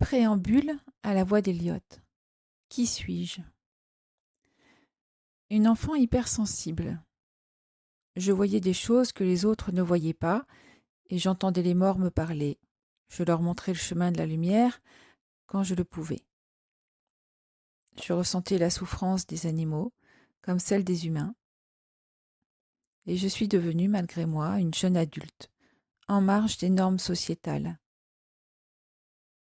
Préambule à la voix d'Eliot. Qui suis-je? Une enfant hypersensible. Je voyais des choses que les autres ne voyaient pas, et j'entendais les morts me parler. Je leur montrais le chemin de la lumière quand je le pouvais. Je ressentais la souffrance des animaux, comme celle des humains, et je suis devenue, malgré moi, une jeune adulte, en marge des normes sociétales.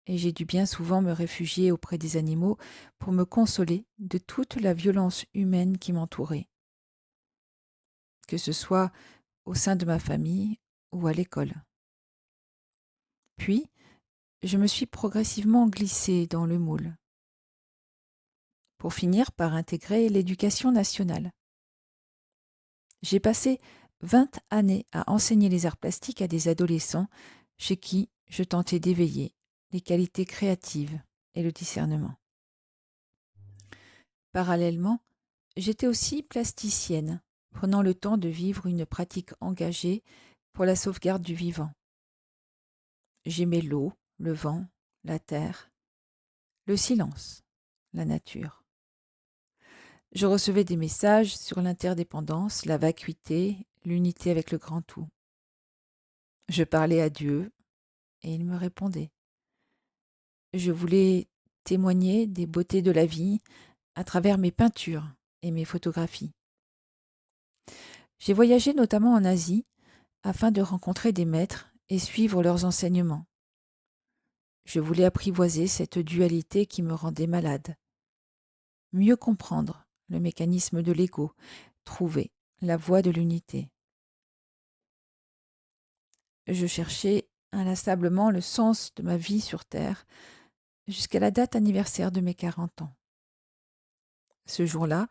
Et j'ai dû bien souvent me réfugier auprès des animaux pour me consoler de toute la violence humaine qui m'entourait, que ce soit au sein de ma famille ou à l'école. Puis, je me suis progressivement glissée dans le moule, pour finir par intégrer l'éducation nationale. J'ai passé 20 années à enseigner les arts plastiques à des adolescents chez qui je tentais d'éveiller les qualités créatives et le discernement. Parallèlement, j'étais aussi plasticienne, prenant le temps de vivre une pratique engagée pour la sauvegarde du vivant. J'aimais l'eau, le vent, la terre, le silence, la nature. Je recevais des messages sur l'interdépendance, la vacuité, l'unité avec le grand tout. Je parlais à Dieu et il me répondait. Je voulais témoigner des beautés de la vie à travers mes peintures et mes photographies. J'ai voyagé notamment en Asie afin de rencontrer des maîtres et suivre leurs enseignements. Je voulais apprivoiser cette dualité qui me rendait malade. Mieux comprendre le mécanisme de l'ego, trouver la voie de l'unité. Je cherchais inlassablement le sens de ma vie sur Terre jusqu'à la date anniversaire de mes 40 ans. Ce jour-là,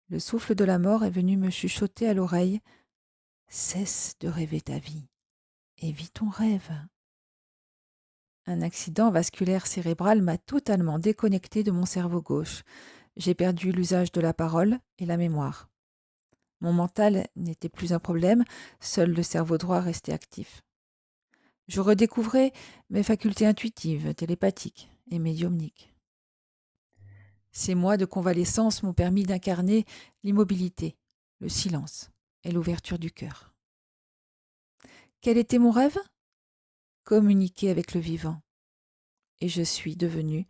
le souffle de la mort est venu me chuchoter à l'oreille « Cesse de rêver ta vie et vis ton rêve ». Un accident vasculaire cérébral m'a totalement déconnecté de mon cerveau gauche. J'ai perdu l'usage de la parole et la mémoire. Mon mental n'était plus un problème, seul le cerveau droit restait actif. Je redécouvrais mes facultés intuitives, télépathiques et médiumniques. Ces mois de convalescence m'ont permis d'incarner l'immobilité, le silence et l'ouverture du cœur. Quel était mon rêve? Communiquer avec le vivant. Et je suis devenue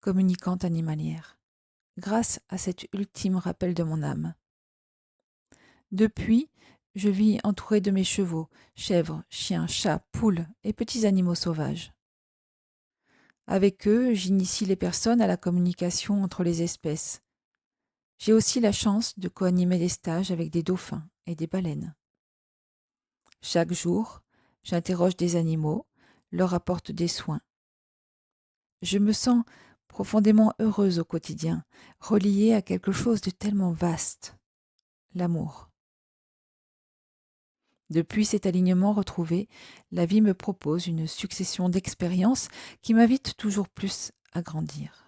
communicante animalière, grâce à cet ultime rappel de mon âme. Depuis, je vis entourée de mes chevaux, chèvres, chiens, chats, poules et petits animaux sauvages. Avec eux, j'initie les personnes à la communication entre les espèces. J'ai aussi la chance de co-animer des stages avec des dauphins et des baleines. Chaque jour, j'interroge des animaux, leur apporte des soins. Je me sens profondément heureuse au quotidien, reliée à quelque chose de tellement vaste, l'amour. Depuis cet alignement retrouvé, la vie me propose une succession d'expériences qui m'invitent toujours plus à grandir.